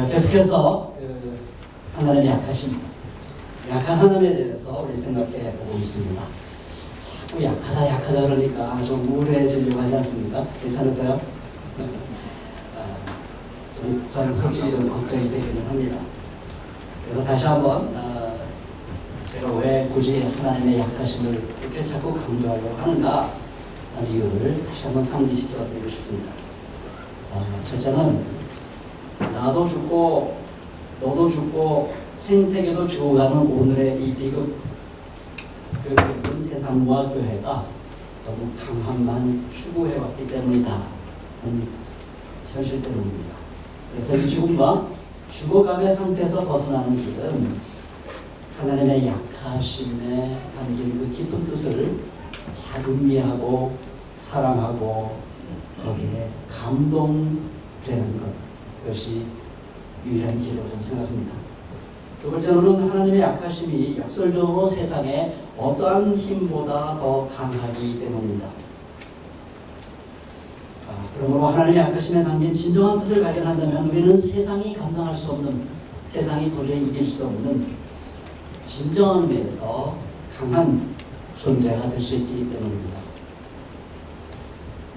계속해서 하나님의 약하심, 약한 하나님에 대해서 우리 생각해 보고 있습니다. 자꾸 약하다 그러니까 좀 우울해지려고 하지 않습니까? 괜찮으세요? 저는 솔직히 좀 걱정이 되기는 합니다. 그래서 다시 한번 제가 왜 굳이 하나님의 약하심을 이렇게 자꾸 강조하려고 하는가 하는 이유를 다시 한번 상기시켜 드리고 싶습니다. 첫째는 나도 죽고 너도 죽고 생태계도 죽어가는 오늘의 이 비극, 그 세상과 교회가 너무 강함만 추구해왔기 때문이다 하는 현실 때문입니다. 그래서 이 죽음과 죽어감의 상태에서 벗어나는 길은 하나님의 약하심에 담긴 그 깊은 뜻을 잘 음미하고 사랑하고 거기에 감동되는 것, 그것이 유일한 길이라고 저는 생각합니다. 두 번째로는 하나님의 약하심이 역설적으로 세상에 어떠한 힘보다 더 강하기 때문입니다. 그러므로 하나님의 약하심에 담긴 진정한 뜻을 발견한다면 우리는 세상이 감당할 수 없는, 세상이 도저히 이길 수 없는 진정한 의미에서 강한 존재가 될 수 있기 때문입니다.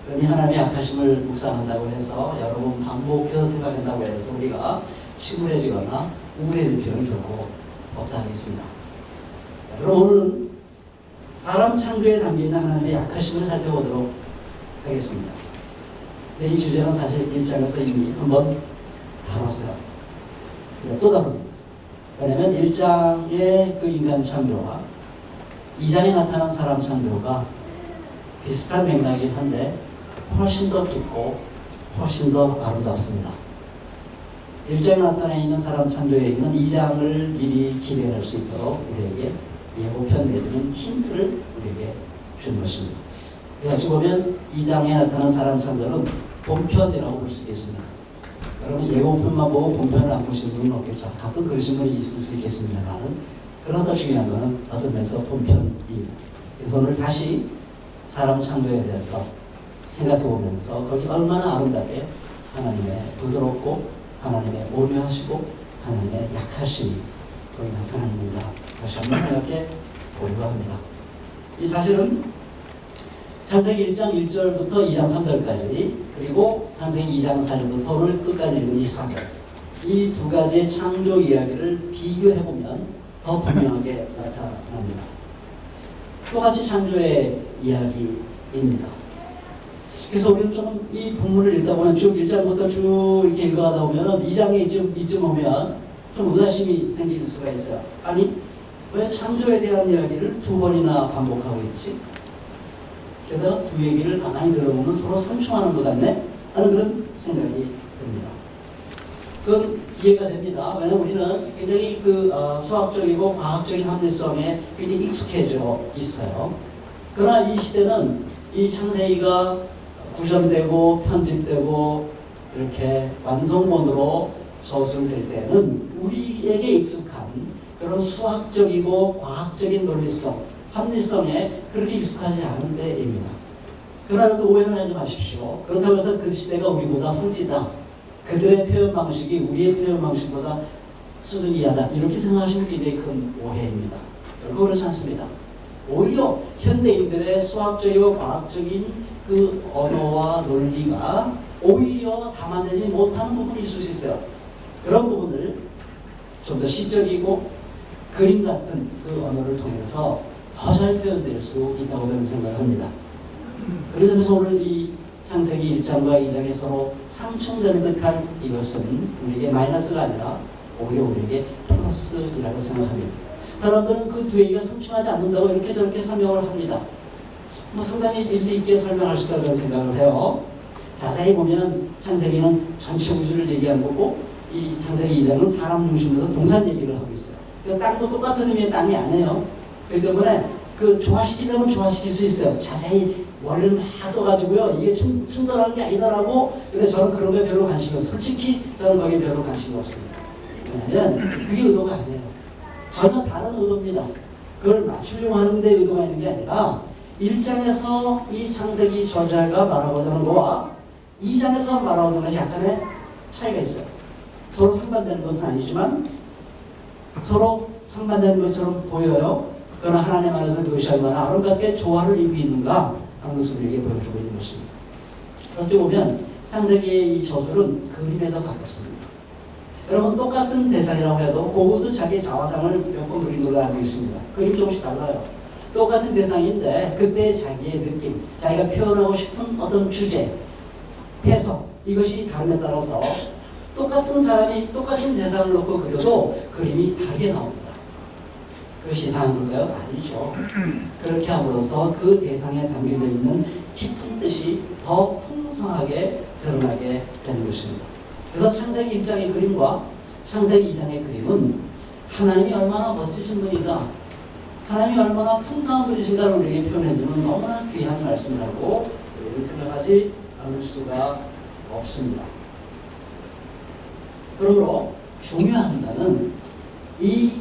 그러니 하나님의 약하심을 묵상한다고 해서 여러 번 반복해서 생각한다고 해서 우리가 침울해지거나 우울해질 필요는 결코 없다 하겠습니다. 그럼 오늘은 사람 창조에 담긴 하나님의 약하심을 살펴보도록 하겠습니다. 이 주제는 사실 1장에서 이미 한번 다뤘어요. 또 다룹니다. 왜냐하면 1장의 그 인간 창조와 2장에 나타난 사람 창조가 비슷한 맥락이긴 한데 훨씬 더 깊고 훨씬 더 아름답습니다. 1장에 나타나 있는 사람 창조에 있는 2장을 미리 기대할 수 있도록 우리에게 예고편 내지는 힌트를 우리에게 준 것입니다. 어찌 보면 2장에 나타난 사람 창조는 본편이라고 볼 수 있겠습니다. 여러분 예고편만 보고 본편을 안 보시는 분은 없겠죠. 가끔 그러신 분이 있을 수 있겠습니다만, 그러나 더 중요한 것은 어떤 면에서 본편입니다. 그래서 오늘 다시 사람 창조에 대해서 생각해 보면서 거기 얼마나 아름답게 하나님의 부드럽고 하나님의 오묘하시고 하나님의 약하심이 거기 나타납니다. 다시 한번 생각해 보려고 합니다. 이 사실은 창세기 1장 1절부터 2장 3절까지, 그리고 창세기 2장 4절부터 오늘 끝까지 읽은 24절, 이 두 가지의 창조 이야기를 비교해보면 더 분명하게 나타납니다. 똑같이 창조의 이야기입니다. 그래서 우리는 좀 이 본문을 읽다 보면 쭉 1장부터 쭉 이렇게 읽어가다 보면 2장에 이쯤 오면 좀 의아심이 생길 수가 있어요. 아니, 왜 창조에 대한 이야기를 두 번이나 반복하고 있지? 게다가 두 얘기를 가만히 들어보면 서로 상충하는 것 같네? 하는 그런 생각이 듭니다. 그건 이해가 됩니다. 왜냐하면 우리는 굉장히 수학적이고 과학적인 합리성에 굉장히 익숙해져 있어요. 그러나 이 시대는 이 창세기가 구전되고 편집되고 이렇게 완성본으로 서술될 때는 우리에게 익숙한 그런 수학적이고 과학적인 논리성, 합리성에 그렇게 익숙하지 않은 때입니다. 그러나 또 오해는 하지 마십시오. 그렇다고 해서 그 시대가 우리보다 후지다, 그들의 표현 방식이 우리의 표현 방식보다 수준이 이하다, 이렇게 생각하시면 굉장히 큰 오해입니다. 결코 그렇지 않습니다. 오히려 현대인들의 수학적이고 과학적인 그 언어와 논리가 오히려 담아내지 못하는 부분이 있을 수 있어요. 그런 부분을 좀 더 시적이고 그림 같은 그 언어를 통해서 더 잘 표현될 수 있다고 저는 생각합니다. 그러면서 오늘 이 창세기 1장과 2장이 서로 상충되는 듯한 이것은 우리에게 마이너스가 아니라 오히려 우리에게 플러스이라고 생각합니다. 사람들은 그 두 얘기가 상충하지 않는다고 이렇게 저렇게 설명을 합니다. 상당히 일리 있게 설명할 수 있다고 생각을 해요. 자세히 보면 창세기는 전체 우주를 얘기한 거고, 이 창세기 2장은 사람 중심으로 동산 얘기를 하고 있어요. 땅도 똑같은 의미의 땅이 아니에요. 그렇기 때문에 조화시키려면 조화시킬 수 있어요. 자세히 원리를 막 써가지고요, 이게 충돌하는 게 아니더라고. 근데 저는 그런 거에 별로 관심이 없어요. 솔직히 저는 거기에 별로 관심이 없습니다. 왜냐하면 그게 의도가 아니에요. 전혀 다른 의도입니다. 그걸 맞추려고 하는데 의도가 있는 게 아니라 1장에서 이 창세기 저자가 말하고자 하는 거와 2장에서 말하고자 하는 것이 약간의 차이가 있어요. 서로 상반되는 것은 아니지만 서로 상반되는 것처럼 보여요. 그러나 하나님 안에서 그것이 얼마나 아름답게 조화를 이루고 있는가 하는 것을 우리에게 보여주고 있는 것입니다. 어찌 보면 창세기의 이 저술은 그림에도 가깝습니다. 여러분 똑같은 대상이라고 해도 고흐도 자기 자화상을 몇 번 그린 걸로 알고 있습니다. 그림이 조금씩 달라요. 똑같은 대상인데 그때 자기의 느낌, 자기가 표현하고 싶은 어떤 주제, 해석 이것이 다름에 따라서 똑같은 사람이 똑같은 대상을 놓고 그려도 그림이 다르게 나옵니다. 그것이 이상한 걸까요? 아니죠. 그렇게 함으로써 그 대상에 담겨져 있는 깊은 뜻이 더 풍성하게 드러나게 되는 것입니다. 그래서 창세기 1장의 그림과 창세기 2장의 그림은 하나님이 얼마나 멋지신 분인가, 하나님이 얼마나 풍성한 분이신가를 우리에게 표현해주는 너무나 귀한 말씀이라고 우리는 생각하지 않을 수가 없습니다. 그러므로 중요한 것은 이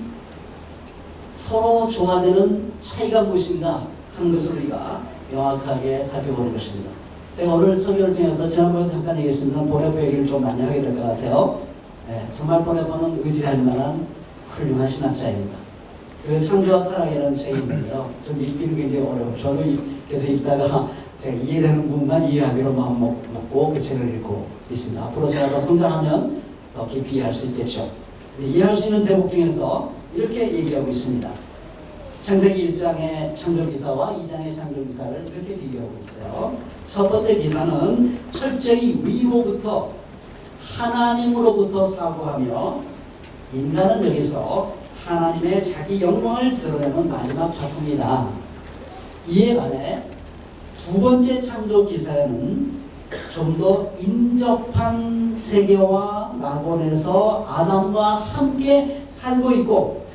서로 조화되는 차이가 무엇인가 하는 것을 우리가 명확하게 살펴보는 것입니다. 제가 오늘 설교를 통해서 지난번에 잠깐 얘기했습니다. 보네포 얘기를 좀 많이 하게 될 것 같아요. 네, 정말 보네포는 의지할 만한 훌륭한 신학자입니다. 그 창조와 타락이라는 책이 있는데요. 좀 읽기는 굉장히 어려워요. 저도 계속 읽다가 제가 이해되는 부분만 이해하기로 마음 먹고 그 책을 읽고 있습니다. 앞으로 제가 더 성장하면 더 깊이 이해할 수 있겠죠. 이해할 수 있는 대목 중에서 이렇게 얘기하고 있습니다. 창세기 1장의 창조기사와 2장의 창조기사를 이렇게 비교하고 있어요. 첫 번째 기사는 철저히 위로부터 하나님으로부터 사고하며 인간은 여기서 하나님의 자기 영광을 드러내는 마지막 작품이다. 이에 반해 두 번째 창조기사에는 좀 더 인접한 세계와 낙원에서 아담과 함께 살고 있고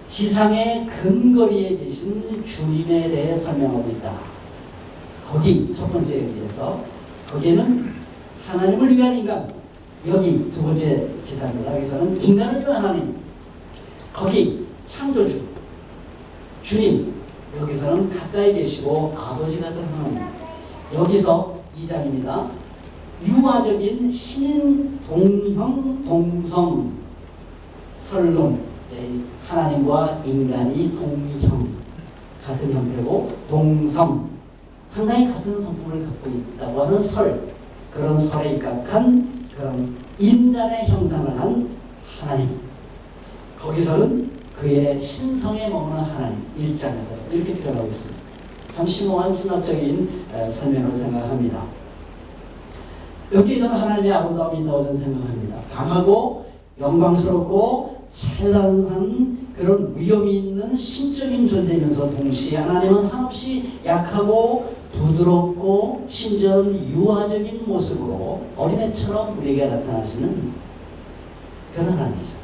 지상의 근거리에 계신 주님에 대해 설명하고 있다. 거기 첫 번째 여기에서 거기에는 하나님을 위한 인간, 여기 두 번째 기사입니다. 여기서는 인간을 위한 하나님, 거기 창조주 주님, 여기서는 가까이 계시고 아버지 같은 하나님, 여기서 2장입니다. 유아적인 신인 동형 동성 설론, 하나님과 인간이 동형 같은 형태고 동성 상당히 같은 성품을 갖고 있다고 하는 설, 그런 설에 입각한 그런 인간의 형상을 한 하나님, 거기서는 그의 신성에 머무는 하나님 1장에서 이렇게 표현하고 있습니다. 참 심오한 신학적인 설명으로 생각합니다. 여기에 저는 하나님의 아름다움이 있다고 저는 생각합니다. 강하고 영광스럽고 찬란한 그런 위엄이 있는 신적인 존재이면서 동시에 하나님은 한없이 약하고 부드럽고 심지어는 유아적인 모습으로 어린애처럼 우리에게 나타나시는 그런 하나님이세요.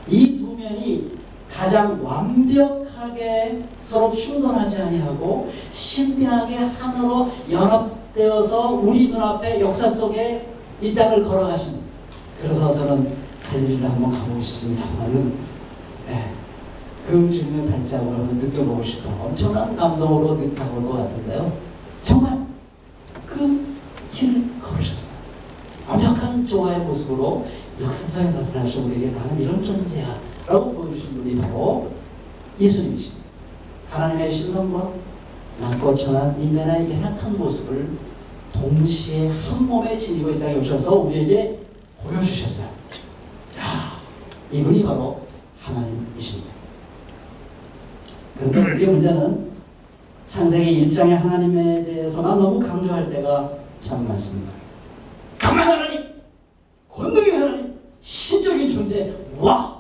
이 두 면이 가장 완벽하게 서로 충돌하지 아니하고 신비하게 하나로 연합되어서 우리 눈앞에 역사 속에 이 땅을 걸어가신, 그래서 저는 갈릴리를 한번 가보고 싶습니다만은 그 주님의 발자국을 한번 느껴보고 싶어요. 엄청난 감동으로 느껴볼 것 같은데요. 정말 그 길을 걸으셨어요. 완벽한 조화의 모습으로 역사상에 나타나셔 우리에게 나는 이런 존재야 라고 보여주신 분이 바로 예수님이십니다. 하나님의 신성과 낮고 천한 인간의 연약한 모습을 동시에 한 몸에 지니고 이 땅에 오셔서 우리에게 보여주셨어요. 이분이 바로 하나님이십니다. 그런데 우리의 문제는 창세기 1장의 하나님에 대해서만 너무 강조할 때가 참 많습니다. 강한 하나님, 권능의 하나님, 신적인 존재, 와!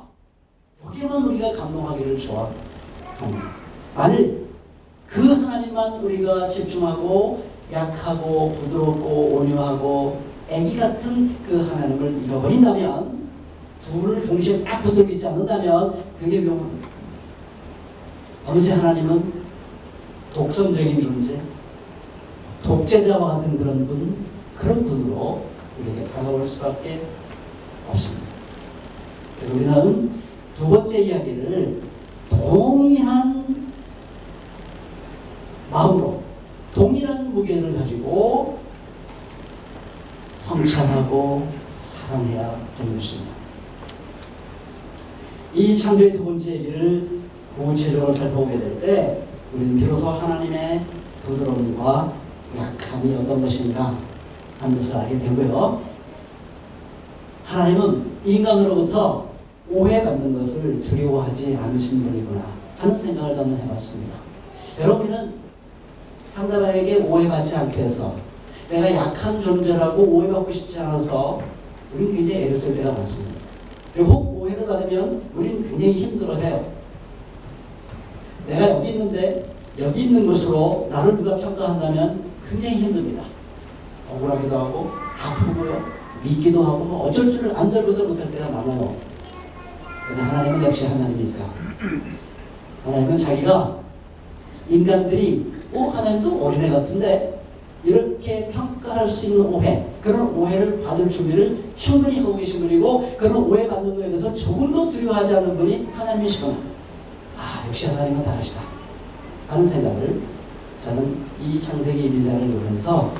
여기에만 우리가 감동하기를 좋아합니다. 만일 그 하나님만 우리가 집중하고 약하고 부드럽고 온유하고 애기 같은 그 하나님을 잃어버린다면, 둘을 동시에 딱 붙들고 있지 않는다면 그게 위험합니다. 어느새 하나님은 독선적인 존재, 독재자와 같은 그런 분, 그런 분으로 우리에게 다가올 수밖에 없습니다. 그래서 우리는 두 번째 이야기를 동일한 마음으로, 동일한 무게를 가지고 성찰하고 사랑해야 되는 것입니다. 이 창조의 두 번째 얘기를 구체적으로 살펴보게 될 때 우리는 비로소 하나님의 부드러움과 약함이 어떤 것인가 하는 것을 알게 되고요. 하나님은 인간으로부터 오해받는 것을 두려워하지 않으신 분이구나 하는 생각을 저는 해봤습니다. 여러분은 상대방에게 오해받지 않기 위해서 내가 약한 존재라고 오해받고 싶지 않아서 우리는 굉장히 애를 쓸 때가 많습니다. 그리고 혹 오해를 받으면 우리는 굉장히 힘들어해요. 내가 여기 있는데 여기 있는 것으로 나를 누가 평가한다면 굉장히 힘듭니다. 억울하기도 하고 아프고요. 믿기도 하고 뭐 어쩔 줄 안절부절 못할 때가 많아요. 그러나 하나님은 역시 하나님이세요. 하나님은 자기가 인간들이 하나님도 어린애 같은데 이렇게 평가할 수 있는 오해, 그런 오해를 받을 준비를 충분히 하고 계신 분이고 그런 오해받는 것에 대해서 조금도 두려워하지 않는 분이 하나님이시구나. 역시 하나님은 다르시다 하는 생각을 저는 이 창세기 2장을 보면서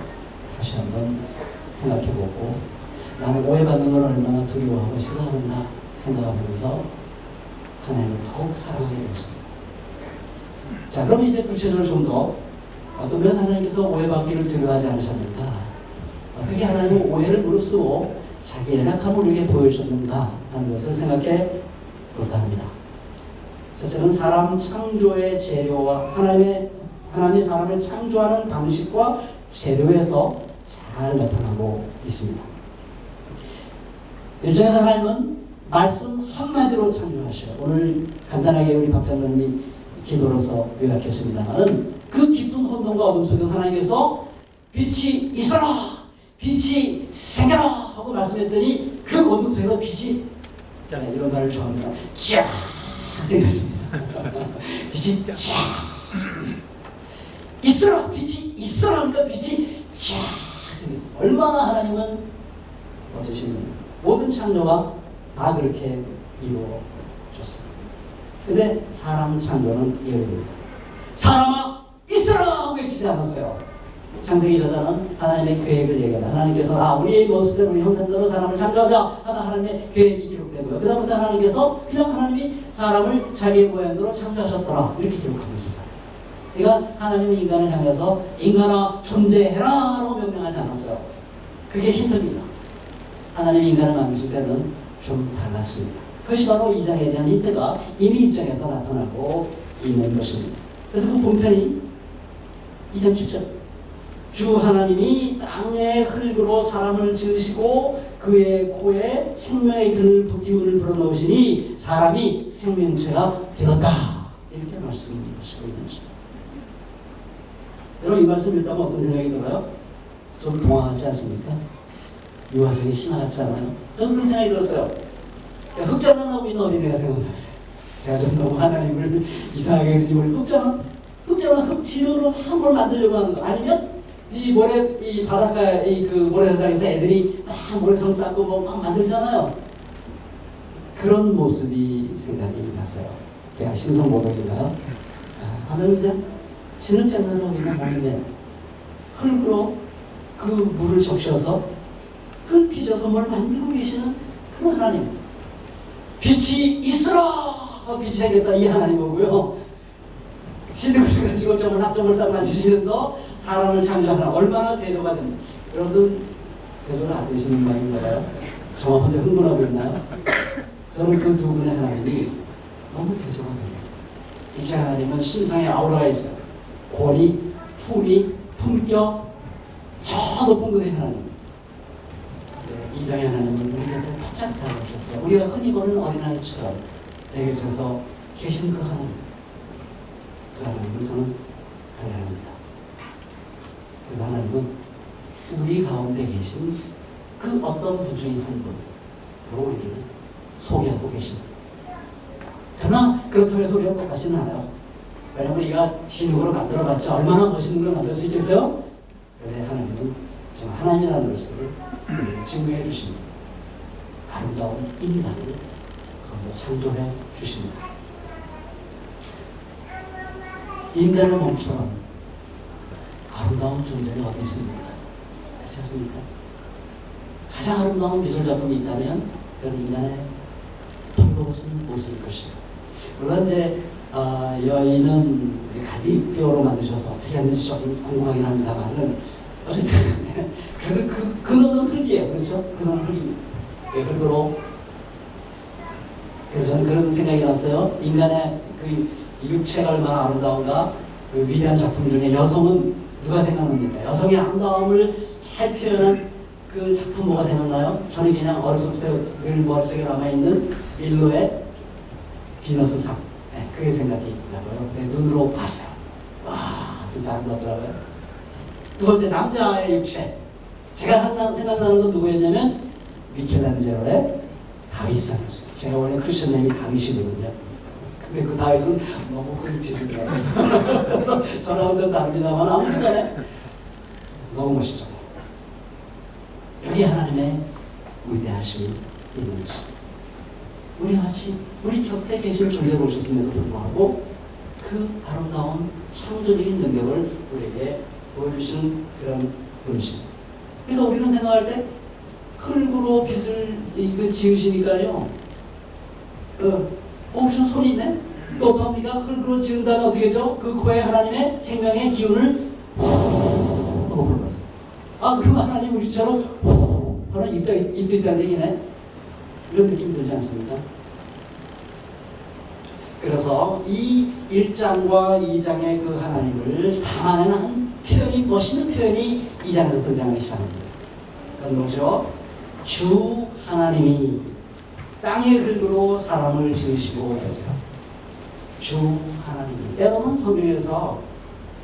다시 한번 생각해보고 나는 오해받는 걸 얼마나 두려워하고 싫어하는가 생각하면서 하나님을 더욱 사랑하게 되었습니다. 자, 그럼 이제 구체적으로 좀 더 어떤 면에서 하나님께서 오해받기를 두려워하지 않으셨는가, 어떻게 하나님은 오해를 무릅쓰고 자기의 연약함을 우리에게 보여주셨는가 하는 것을 생각해 볼까 합니다. 첫째는 사람 창조의 재료와 하나님이 사람을 창조하는 방식과 재료에서 잘 나타나고 있습니다. 1장에서 하나님은 말씀 한마디로 창조하셔요. 오늘 간단하게 우리 박장로님이 기도로서 요약했습니다만 그 깊은 혼돈과 어둠 속에서 하나님께서 빛이 있어라! 빛이 생겨라! 하고 말씀했더니 그 어둠 속에서 빛이, 이런 말을 좋아합니다. 쫙 생겼습니다. 빛이 쫙 있어라! 빛이 있어라! 그러니까 빛이 쫙 생겼습니다. 얼마나 하나님은 어쩌시는 모든 창조가 다 그렇게 이루어졌습니다. 근데 사람 창조는 이렇습니다. 사람아 있어라! 하고 외치지 않았어요. 창세기 저자는 하나님의 계획을 얘기합니다. 하나님께서 우리의 모습대로 우리 형상대로 사람을 창조하자 하는 하나님의 계획이 기록되고요. 그 다음부터 하나님께서 그냥 하나님이 사람을 자기의 모양대로 창조하셨더라 이렇게 기록하고 있어요. 그러니까 하나님이 인간을 향해서 인간아 존재해라 라고 명령하지 않았어요. 그게 힌트입니다. 하나님이 인간을 만드실 때는 좀 달랐습니다. 그것이 바로 2장에 대한 힌트가 이미 1장에서 나타나고 있는 것입니다. 그래서 그 본편이 2장 7절 주 하나님이 땅의 흙으로 사람을 지으시고 그의 코에 생명의 기운을 불어넣으시니 사람이 생명체가 되었다 이렇게 말씀하시고 있는 것입니다. 여러분 이 말씀 읽다가 어떤 생각이 들어요? 좀 동화하지 않습니까? 유아적인 신화 같지 않아요? 저는 그런 생각이 들었어요. 흑장난하고 있는 어린애가 생각났어요. 제가 좀 너무 하나님을 이상하게 그러지 우리 흑장난 흑지으로 한 걸 만들려고 하는 거 아니면 이 바닷가 그 모래사장에서 애들이 막 모래성 쌓고 막 만들잖아요. 그런 모습이 생각이 났어요. 제가 신성모독인가요? 하나님 그냥 진흙장난으로 그냥 모르네. 흙으로 그 물을 적셔서 흙 빚어서 뭘 만들고 계시는 그런 하나님. 빛이 있으라! 빛이 생겼다 이 하나님이고요. 진흙을 가지고 점을 합점을 딱 만지시면서 사람을 창조하는 얼마나 대조가 됩니다. 여러분 대조를 안 되시는 모양인가요? 저만 혼자 흥분하고 있나요? 저는 그 두 분의 하나님이 너무 대조가 됩니다. 입장 하나님은 신상의 아우라가 있어요. 권위, 품위, 품격 저 높은 곳의 하나님. 이 장의 하나님은 우리가 더 복잡하게 하셔서 우리가 흔히 보는 어린아이처럼 내게 져서 계신 그 하나님, 그 하나님을 저는 감사합니다. 그 하나님은 우리 가운데 계신 그 어떤 분 중에 한 분으로 우리를 소개하고 계십니다. 그러나 그렇다고 해서 우리가 똑같지는 않아요. 왜냐면 우리가 신육으로 만들어봤자 얼마나 멋있는 걸 만들 수 있겠어요? 그런데 하나님은 정말 하나님이라는 것을 증명해 주십니다. 아름다운 인간을 거기서 창조해 주십니다. 인간의 몸처럼 아름다운 존재가 어디 있습니까? 그렇지 않습니까? 가장 아름다운 미술 작품이 있다면 그건 인간의 헐거벗은 모습일 것입니다. 물론 이제 여인은 이제 갈비뼈로 만드셔서 어떻게 하는지 좀 궁금하긴 합니다만은 어쨌든 그래도 그거는 흙이에요. 그렇죠? 그거는 흙입니다. 흙으로. 그래서 저는 그런 생각이 났어요. 인간의 그 육체가 얼마나 아름다운가. 그 위대한 작품 중에 여성은 누가 생각납니까? 여성의 아름다움을 잘 표현한 그 작품 뭐가 생각나요? 저는 그냥 어렸을 때 늘 머릿속에 남아있는 밀로의 비너스상. 네, 그게 생각이 나고요. 내 눈으로 봤어요. 와, 진짜 아름답더라고요. 두 번째, 남자의 육체. 제가 생각나는 건 누구였냐면 미켈란젤로의 다윗상이었어요. 제가 원래 크리스천 네임이 다윗이거든요. 근데 그 다윗은 너무 그림체더라고요. 그래서 저랑은 좀 다릅니다만 아무튼 간에 너무 멋있잖아요. 여기 하나님의 위대하심이 있는 것입니다. 우리와 같이 우리 곁에 계신 존재로 오셨음에도 불구하고 그 아름다운 창조적인 능력을 우리에게 보여주시는 그런 분이십니다. 그러니까 우리는 생각할 때 흙으로 빛을 지으시니까요. 무슨 손이 있네? 또 어떻습니까? 흙으로 지은 다음에 어떻게 했죠? 그 코에 하나님의 생명의 기운을 하고 불렀어요. 그럼 하나님 우리처럼 하나 입도 있다는 얘기네? 이런 느낌 들지 않습니까? 그래서 이 1장과 2장의 그 하나님을 담아내는 한 표현이, 멋있는 표현이 2장에서 등장하기 시작합니다. 그건 뭐죠? 주 하나님이 땅의 흙으로 사람을 지으시고 했어요. 주 하나님이. 때로는 성경에서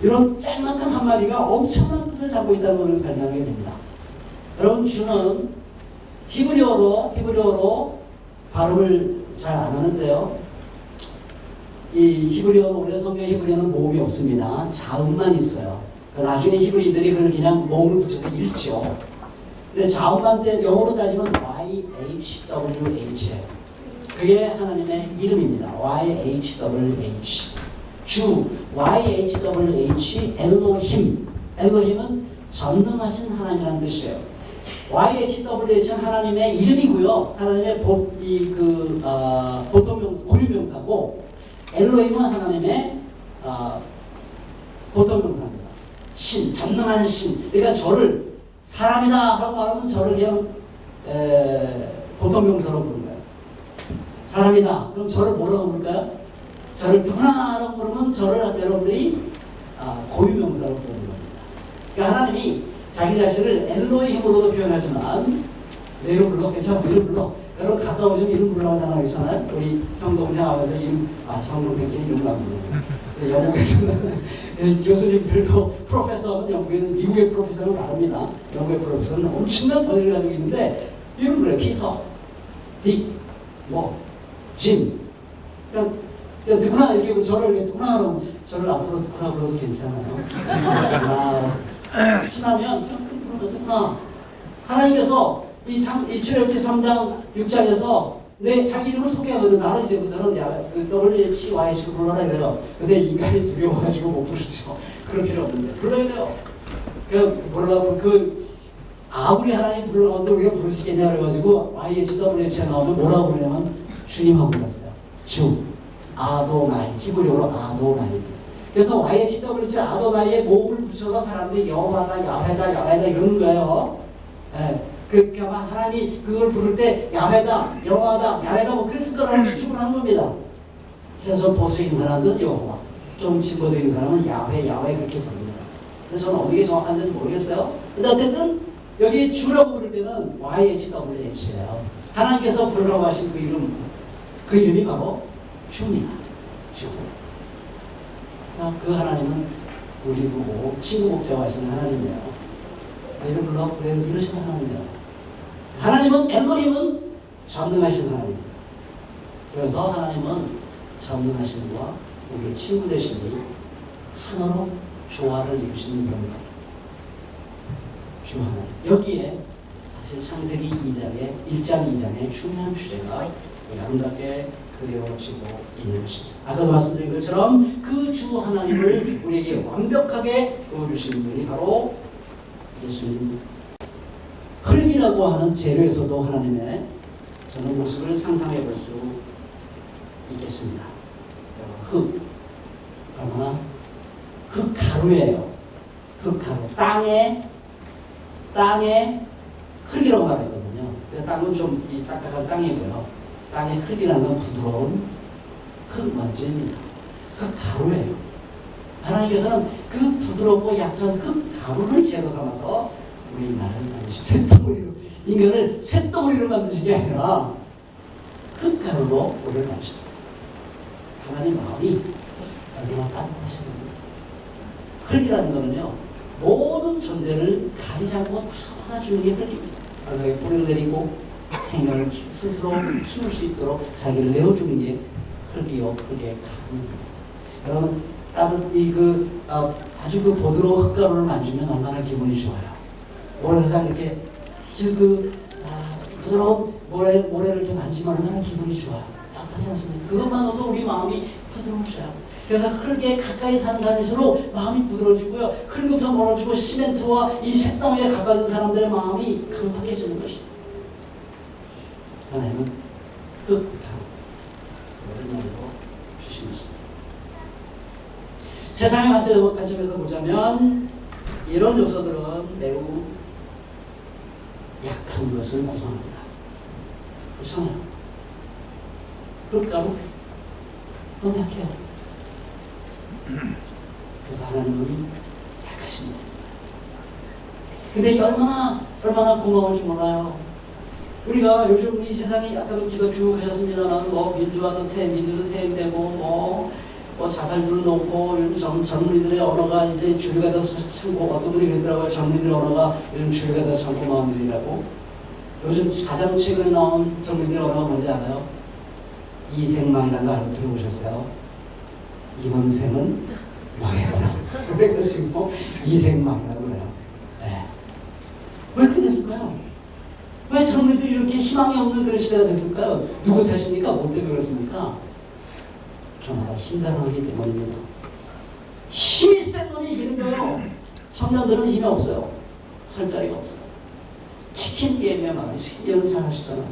이런 짤막한 한마디가 엄청난 뜻을 갖고 있다는 것을 발견하게 됩니다. 여러분, 주는 히브리어로 발음을 잘 안 하는데요. 이 히브리어, 원래 성경 히브리어는 모음이 없습니다. 자음만 있어요. 나중에 히브리들이 그걸 그냥 모음을 붙여서 읽죠. 근데 자음만 때 영어로 따지면 YHWH예요. 그게 하나님의 이름입니다. YHWH. 주, YHWH, 엘로힘. 엘로힘은 전능하신 하나님이라는 뜻이에요. YHWH는 하나님의 이름이고요. 하나님의 보통명사, 고유명사고, 엘로힘은 하나님의 보통명사입니다. 신, 전능한 신. 그러니까 저를 사람이다 하고 말하면 저를 그냥 보통명사로 부르는 거예요. 사람이다. 그럼 저를 뭐라고 부를까요? 저를 누구나라고 부르면 저를 여러분들이 고유명사로 부르는 겁니다. 그러니까 하나님이 자기 자신을 엘로힘으로도 표현하지만 내 이름 불러? 괜찮아? 내 이름 불러? 여러분 갔다 오시면 이름 부르라고 하잖아요. 그렇잖아요? 우리 형 동생 아버지 이름, 형 동생끼리 이름을 안 부르고 영국에서는 교수님들도 프로페서는 영국에는 미국의 프로페서는 다릅니다. 영국의 프로페서는 엄청난 번역을 가지고 있는데 이름 그래. 피터, 딕, 짐. 그냥 누구나 이렇게 저를 누구나 저를 앞으로 누구나 불러도 괜찮아요. 친하면 그냥 누구나. 하나님께서 이 출애굽기 3장 6장에서 자기 이름을 소개하거든. 나는 이제부터는 WHYH로 불러라 이래요. 근데 인간이 두려워가지고 못 부르죠. 그럴 필요 없는데 불러야 돼요. 아무리 하나님 불러도 우리가 부를 수 있겠냐 그래가지고 YHWH가 나오면 뭐라고 부르냐면 주님하고 불렀어요. 주, 아도나이. 히브리어로 아도나이. 그래서 YHWH 아도나이에 모음을 붙여서 사람들이 여호와다, 야훼다 이러는 거예요. 그렇게 아마 하나님이 그걸 부를 때 야훼다, 여호와다, 야훼다 그랬을 거라고 추측을 하는 겁니다. 그래서 보수인 사람들은 여호와, 좀 진보적인 사람은 야훼 그렇게 부릅니다. 그래서 저는 어디가 정확한지는 모르겠어요. 근데 어쨌든 여기 주라고 부를 때는 YHWH예요. 하나님께서 부르라고 하신 그 이름이 바로 주입니다. 주. 그 하나님은 우리 보고 친구 목자고 하시는 하나님이에요. 이름 불러? 그래, 이러시는 하나님이에요. 하나님은, 엘로힘은 전능하신 하나님. 그래서 하나님은 전능하신 분과 우리의 친구 되시니 하나로 조화를 이루시는 겁니다. 주 하나님. 여기에 사실 창세기 1장 2장의 중요한 주제가 아름답게 그려지고 있는 것입니다. 아까도 말씀드린 것처럼 그 주 하나님을 우리에게 완벽하게 보여주시는 분이 바로 예수님. 흙이라 흙이라고 하는 재료에서도 하나님의 저는 모습을 상상해 볼 수 있겠습니다. 흙, 얼마나 흙가루예요. 흙가루. 땅에 흙이라고 말했거든요. 땅은 좀 이 딱딱한 땅이고요. 땅의 흙이라는 건 부드러운 흙먼지입니다. 흙가루예요. 하나님께서는 그 부드럽고 약한 흙가루를 재로 삼아서 우리 인간을 만드신 쇳덩어리로, 인간을 쇳덩어리로 만드신 게 아니라 흙가루로 우리를 만드셨어요. 하나님 마음이 얼마나 따뜻하신 겁니다. 흙이라는 거는요, 모든 존재를 가리지 않고 쏟아주는 게 흙입니다. 그래서 뿌리를 내리고 생명을 스스로 키울 수 있도록 자기를 내어주는 게 흙이요, 흙의 가루입니다. 여러분, 아주 보드러운 흙가루를 만지면 얼마나 기분이 좋아요. 모래사장 이렇게 아주 부드러운 모래를 이렇게 만지면 얼마나 기분이 좋아요. 따뜻하지 않습니까? 그것만으로도 우리 마음이 부드러워져요. 그래서 흙에 가까이 사는 사람일수록 마음이 부드러워지고요. 흙부터 멀어지고 시멘트와 이 쇳덩이에 가까운 사람들의 마음이 강팍해지는 것입니다. 하나님은 흙가루, 모래를 주신 것입니다. 세상의 관점에서 보자면 이런 요소들은 매우 약한 것을 구성합니다. 그렇잖아요. 흙가루 너무 약해요. 그래서 하나님은 약하십니다. 근데 얼마나 고마운지 몰라요. 우리가 요즘 이 세상이 아까도 기도 쭉 하셨습니다만 민주화도 민주도 퇴행되고 뭐 자살률을 놓고 요즘 젊은이들의 언어가 이제 주류가 더 참고, 어떤 분이 그러더라고요. 젊은이들의 언어가 요즘 주류가 더 참고 마음들이라고. 요즘 가장 최근에 나온 젊은이들의 언어가 뭔지 알아요? 이생망이라는 거 알고 들어보셨어요? 이번 생은 망했구나. 그래가지고 이생망이라고 그래요. 네. 왜 그렇게 됐을까요? 왜 젊은이들이 이렇게 희망이 없는 그런 시대가 됐을까요? 누구 탓입니까? 뭐 때문에 그렇습니까? 저마다 힘들어하기 때문입니다. 힘이 센 놈이 이기는 거예요. 청년들은 힘이 없어요. 설 자리가 없어요. 치킨 게임에 말이에요. 치킨 잘 하시잖아요.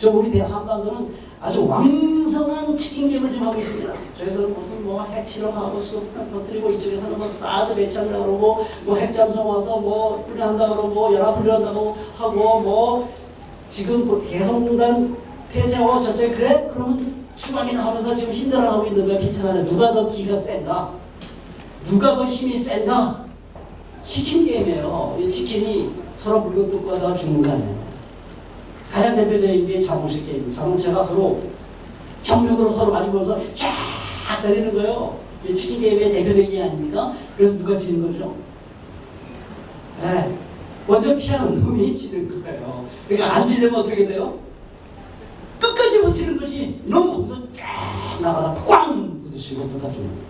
우리 한반도는 아주 왕성한 치킨 게임을 좀 하고 있습니다. 저에서는 무슨 핵 실험하고 쑥 터뜨리고, 이쪽에서는 사드 배치한다 그러고, 핵잠수 와서 훈련한다 그러고, 연합 훈련한다고 하고, 지금 개성공단 폐쇄하고 저쪽에 그래? 그러면 추방이 나오면서 지금 힘들어하고 있는 거야. 괜찮아요. 누가 더 기가 센가? 누가 더 힘이 센가? 치킨 게임이에요. 이 치킨이 서로 물고 뜯고 하다가 죽는 거 아니에요. 가장 대표적인 게 자동차 게임. 자동차가 서로 정면으로 서로 마주보면서 쫙 때리는 거예요. 이 치킨 게임의 대표적인 게 아닙니까? 그래서 누가 지는 거죠? 네. 먼저 피하는 놈이 지는 거예요. 그러니까 안 지려면 어떻게 돼요? 끝까지 못 치는 것이 이놈 보면서 쫙 나가다 꽝 부딪히고 또 다 죽는 거예요.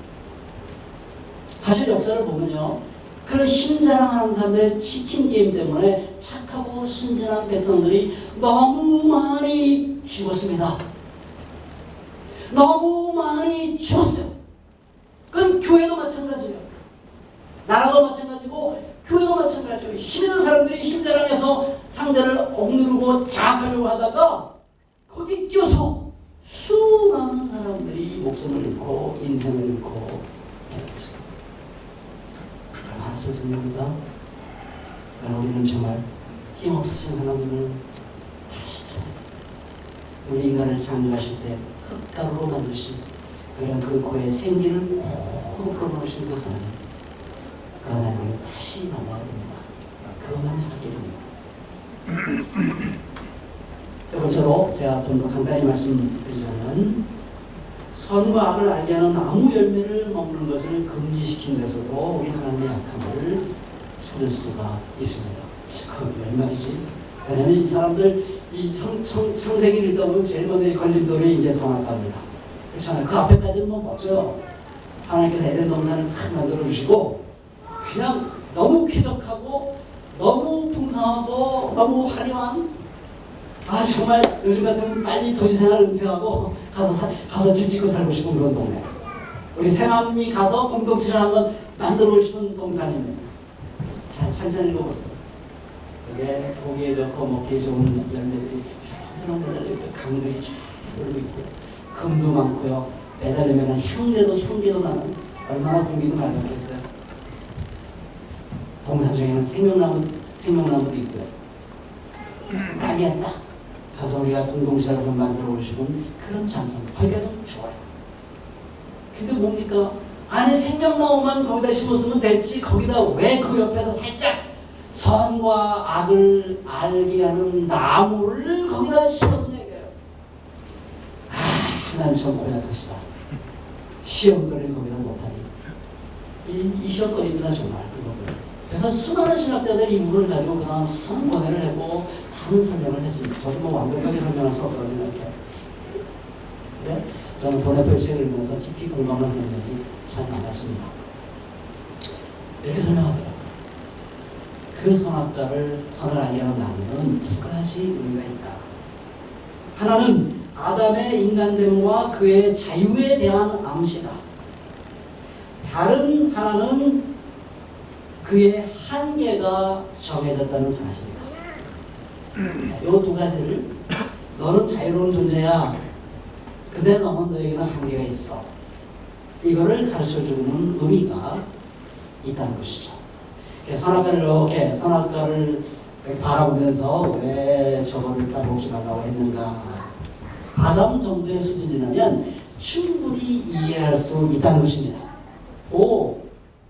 사실 역사를 보면요, 그런 힘자랑하는 사람들의 치킨 게임 때문에 착하고 순진한 백성들이 너무 많이 죽었습니다. 너무 많이 죽었어요. 그건 교회도 마찬가지예요. 나라도 마찬가지고 교회도 마찬가지예요. 힘 있는 사람들이 힘자랑해서 상대를 억누르고 장악하려고 하다가 거기 끼어서 수많은 사람들이 목숨을 잃고 인생을 잃고 있습니다. 얼마나 슬픈 일입니다. 우리는 정말 힘없으신 하나님을 다시 찾아요. 우리 인간을 창조하실 때 흙가루로 만드신 그런 그 고의 생기를 꼭 끌어놓으신 그 하나님, 그 하나님을 다시 만나야 됩니다. 그것만 살게 됩니다. 세 번째로 제가 좀 더 간단히 말씀드리자면, 선과 악을 알게 하는 나무 열매를 먹는 것을 금지시킨 데서도 우리 하나님의 약함을 찾을 수가 있습니다. 그 웬 말이지? 왜냐하면 이 사람들 이 창세기를 읽다 보면 제일 먼저 걸림돌이 이제 선악과입니다. 그렇잖아요. 그 앞에까지는 멋져요. 하나님께서 에덴 동산을 탁 만들어 주시고 그냥 너무 쾌적하고 너무 풍성하고 너무 화려한, 정말 요즘 같으면 빨리 도시생활 은퇴하고 가서 집 짓고 살고 싶은 그런 동네. 우리 새맘이 가서 공동체를 한번 만들고 싶은 동산입니다. 천천히 읽어보세요. 이게 보기에 좋고 먹기에 좋은 열매들이 쭉 매달려 강들이 쭉 흐르고 있고 금도 많고요. 매달리면 향기도 나는 얼마나 공기도 맑았겠어요. 동산 중에는 생명나무도 있고요. 땅에 딱 가서 우리가 공동체를 좀 만들어 오시면 그런 장소 거기가 좀 좋아요. 근데 뭡니까? 안에 생명나무만 거기다 심었으면 됐지. 거기다 왜 그 옆에서 살짝 선과 악을 알게 하는 나무를 거기다 심었느냐 이거예요. 난 참 고약하시다. 시험거리를 거기다 못하니. 이 시험거리입니다 정말. 그래서 수많은 신학자들이 이 물을 가지고 그다음 한 번회를 했고 많은 설명을 했습니다. 저도 뭐 완벽하게 설명할 수 없다고 생각해요. 네? 저는 번외별 책을 읽으면서 깊이 공감하는 면이 참 많았습니다. 이렇게 설명하더라고요. 그 선을 알게 하는 나무는 두 가지 의미가 있다. 하나는 아담의 인간됨과 그의 자유에 대한 암시다. 다른 하나는 그의 한계가 정해졌다는 사실이다. 이 두 가지를 너는 자유로운 존재야. 근데 너에게는 한계가 있어. 이거를 가르쳐주는 의미가 있다는 것이죠. 선악과를 바라보면서 왜 저거를 따먹지 말라고 했는가. 아담 정도의 수준이라면 충분히 이해할 수 있다는 것입니다.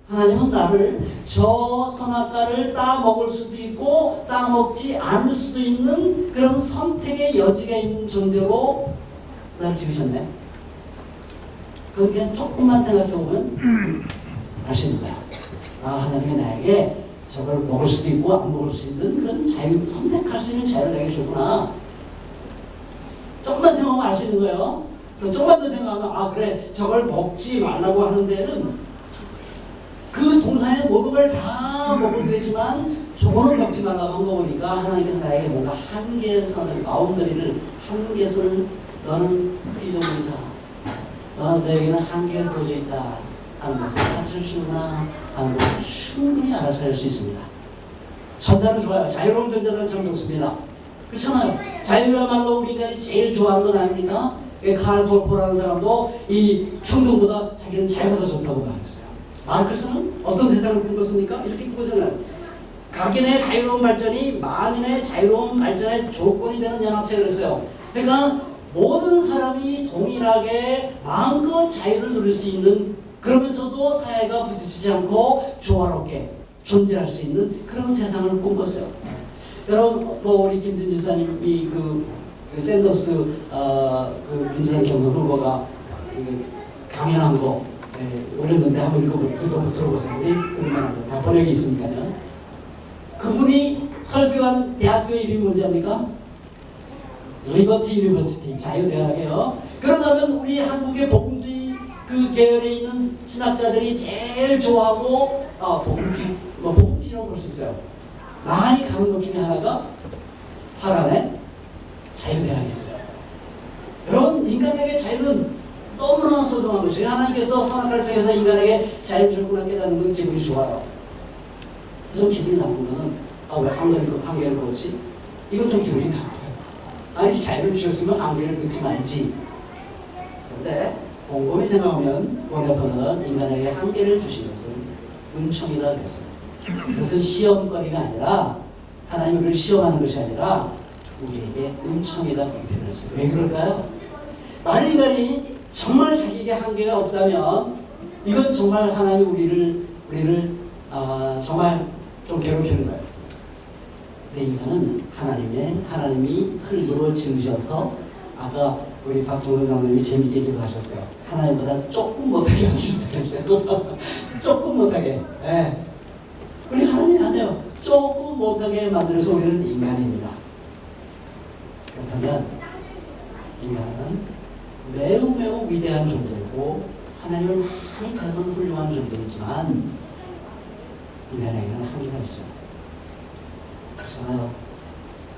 하나님은 나를 저 선악과를 따먹을 수도 있고 따먹지 않을 수도 있는 그런 선택의 여지가 있는 존재로 나를 지으셨네. 그건 그냥 조금만 생각해보면 알 수 있는 거야. 하나님이 나에게 저걸 먹을 수도 있고 안 먹을 수 있는 그런 자유, 선택할 수 있는 자유를 내게 줬구나. 조금만 생각하면 알 수 있는 거예요. 조금만 더 생각하면 그래 저걸 먹지 말라고 하는 데는 그 동산의 모든 걸 다 먹어도 되지만 저거는 먹지 말라고 한 거 보니까 하나님께서 나에게 뭔가 한계선을 바운더리를 한계선을 너는 잊어버린다. 너에게는 한계가 부어져 있다 하는 것을 가르쳐주시구나 하는 것을 충분히 알아차릴 수 있습니다. 전자는 좋아요. 자유로운 존재는 참 좋습니다. 그렇잖아요. 자유야말로 우리 인간이 제일 좋아하는 건 아닙니까? 칼 볼포라는 사람도 이 평등보다 자기는 자유가 더 좋다고 말했어요. 마르크스는 어떤 세상을 꿈꿨습니까? 이렇게 꿈꾸잖아요. 각인의 자유로운 발전이 만인의 자유로운 발전의 조건이 되는 연합체를 했어요. 그러니까 모든 사람이 동일하게 마음껏 자유를 누릴 수 있는, 그러면서도 사회가 부딪히지 않고 조화롭게 존재할 수 있는 그런 세상을 꿈꿨어요. 여러분, 우리 김진주 지사님이 그 샌더스 그 민주당 경선 후보가 강연한 거 올렸는데 한번 들어보세요. 들으면 다 번역이 있으니까요. 그분이 설교한 대학교의 이름이 뭔지 압니까? 리버티 유니버시티, 자유대학이에요. 그러면 우리 한국의 복음주의 그 계열에 있는 신학자들이 제일 좋아하고 복음주의라고 볼 수 있어요. 많이 가는 것 중에 하나가 하란에 자유대학이 있어요. 여러분, 인간에게 자유는 너무나 소중한 것이에요. 하나님께서 선악과를 통해서 인간에게 자유를 줬구나 깨닫는 건 기분이 좋아요. 좀 기분이 나쁘면 왜 한계를 그렇지? 이건 좀 기분이 나빠요. 아니, 자유를 주셨으면 한계를 긋지 말지. 그런데 곰곰이 생각하면 원래는 인간에게 한계를 주신 것은 은총이다 그랬어요. 그것은 시험거리가 아니라 하나님 우리를 시험하는 것이 아니라 우리에게 은총이다 그렇게 표현했어요. 왜 그럴까요? 만약 인간이 정말 자기에게 한계가 없다면 이건 정말 하나님 우리를 정말 좀 괴롭히는 거예요. 근데 인간은 하나님이 흙으로 지으셔서 아까 우리 박종선 장로님이 재밌게 기도하셨어요. 하나님보다 조금 못하게 하시면 되겠어요. 조금 못하게. 네. 우리 하나님이 안 해요. 조금 못하게 만들어서 우리는 인간입니다. 그렇다면 인간은 매우 위대한 존재고 하나님을 많이 닮은 훌륭한 존재이지만 인간에게는 한계가 있어요. 그렇잖아요.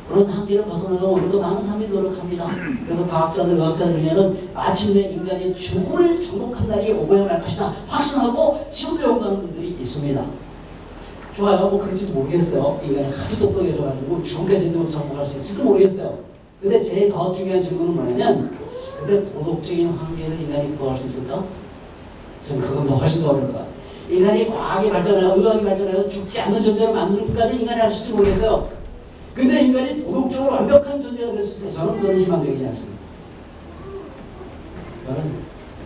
그런 한계를 벗어나고 우리도 많은 사람이 노력합니다. 그래서 과학자들, 의학자들 중에는 마침내 인간이 죽음을 정복한 날이 오고야 말 것이다 확신하고 지금 배워가는 분들이 있습니다. 좋아요. 뭐 그럴지도 모르겠어요. 인간이 하도 똑똑해져가지고 죽음까지도 정복할 수 있을지도 모르겠어요. 근데 제일 더 중요한 질문은 뭐냐면, 근데 도덕적인 한계를 인간이 구할 수 있을까? 저는 그건 더 훨씬 더 어려울 것 같아요. 인간이 과학이 발전하고 의학이 발전해서 죽지 않는 존재로 만드는 것까지 인간이 할 수 있을지 모르겠어요. 근데 인간이 도덕적으로 완벽한 존재가 됐을 때 저는 그건 희망적이지 않습니다.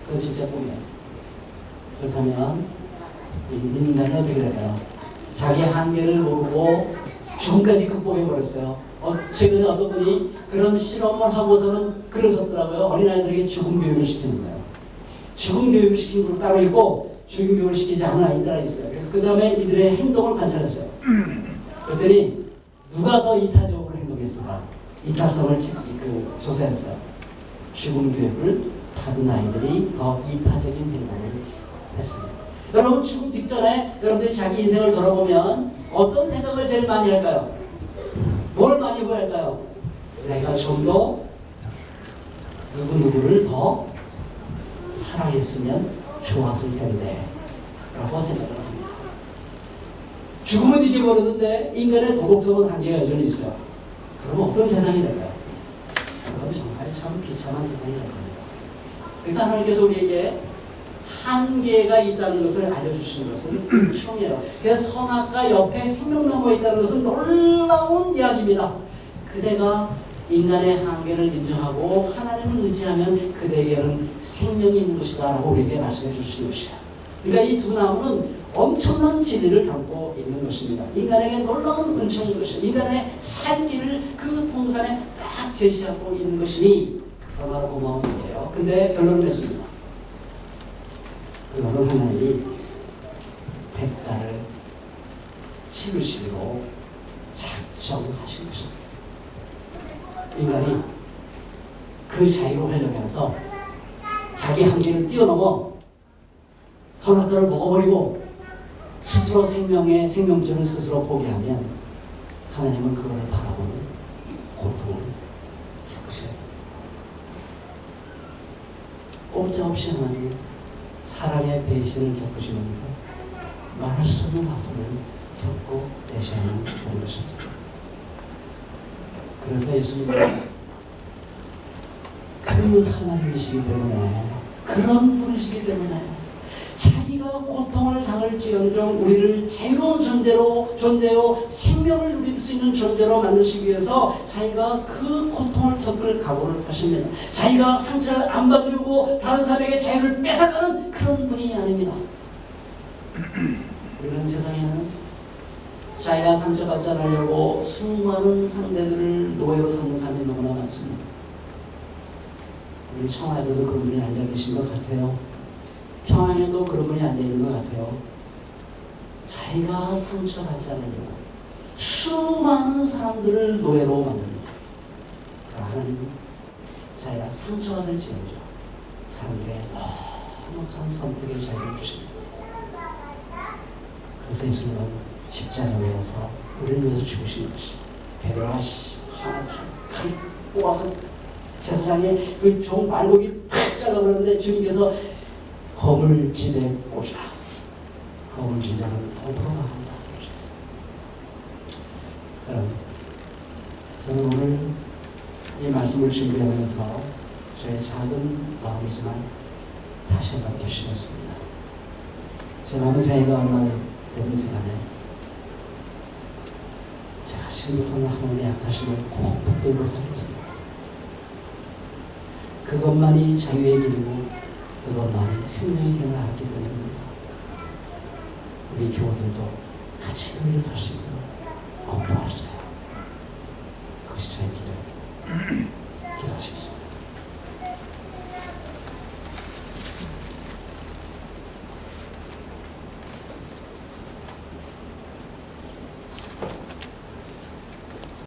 그건 진짜 꿈이에요. 그렇다면 인간이 어떻게 될까요? 자기 한계를 모르고 죽음까지 극복해버렸어요. 최근에 어떤 분이 그런 실험을 하고서는 글을 썼더라고요. 어린아이들에게 죽음 교육을 시키는 거예요. 죽음 교육을 시킨 그룹 따로 있고 죽음 교육을 시키지 않은 아이들 있어요. 그 다음에 이들의 행동을 관찰했어요. 그랬더니 누가 더 이타적으로 행동했을까? 이타성을 조사했어요. 죽음 교육을 받은 아이들이 더 이타적인 행동을 했습니다. 여러분 죽음 직전에 여러분들이 자기 인생을 돌아보면 어떤 생각을 제일 많이 할까요? 뭘 많이 후회할까요? 내가 좀 더 누구누구를 더 사랑했으면 좋았을 텐데 라고 생각을 합니다. 죽음은 이겨버렸는데 인간의 도덕성은 한계가 여전히 있어요. 그럼 어떤 세상이 될까요? 그럼 정말 참 비참한 세상이 될 겁니다. 일단 하나님께서 우리에게 한계가 있다는 것을 알려주시는 것은 처음이에요. 그래서 선악과 옆에 생명나무가 있다는 것은 놀라운 이야기입니다. 그대가 인간의 한계를 인정하고 하나님을 의지하면 그대에게는 생명이 있는 것이다 라고 우리에게 말씀해 주시는 것이에요. 그러니까 이 두 나무는 엄청난 진리를 담고 있는 것입니다. 인간에게 놀라운 은총인 것이에요. 인간의 살기를 그 동산에 딱 제시하고 있는 것이니 얼마나 고마운 거예요. 근데 결론은 냈습니다. 그거는 하나님이 대가를 치르시기로 작정하신 것입니다. 인간이 그 자유로 하려면서 자기 한계를 뛰어넘어 선악과를 먹어버리고 스스로 생명줄을 스스로 포기하면 하나님은 그걸 바라보는 고통을 겪으셔요. 꼼짝없이 하나님 사람의 배신을 겪으시면서 말할 수 없는 아픔을 겪고 내셔야만 되는 것입니다. 그래서 예수님은 그 하나님이시기 때문에 그런 분이시기 때문에 자기가 고통을 당할지언정 우리를 자유로운 존재로 생명을 누릴 수 있는 존재로 만드시기 위해서 자기가 그 고통을 겪을 각오를 하십니다. 자기가 상처를 안 받으려고 다른 사람에게 자유를 뺏어가는 그런 분이 아닙니다. 우리는 세상에는 자기가 상처받지 않으려고 수많은 상대들을 노예로 삼는 사람이 너무나 많습니다. 우리 청와대도 그런 분이 앉아 계신 것 같아요. 평양에도 그런 분이 앉아 있는 것 같아요. 자기가 상처받지 않으려고 수많은 사람들을 노예로 만듭니다. 하나님은 자기가 상처가 될지언정 사람들의 넉넉한 선택의 자유를 주십니다. 그래서 예수님은 십자가에 위해서 우리를 위해서 죽으신 것이 베드로가 하나 뽑아서 제사장의 그 종 말고기 팍 잘라버렸는데 주님께서 거물집에 꽂으라. 거물진 자는 더불어 나간다. 여러분, 저는 오늘 이 말씀을 준비하면서 저의 작은 마음이지만 다시 한번 결심했습니다. 제 남은 생애가 얼마나 되든지 간에 제가 지금부터는 하나님의 약하심을 꼭 붙들고 살겠습니다. 그것만이 자유의 길이고 그것만이 생명의 길을 알기 때문입니다. 우리 교우들도 같이 그 일을 할 수 있도록 꼭 도와주세요. 그것이 저의 길을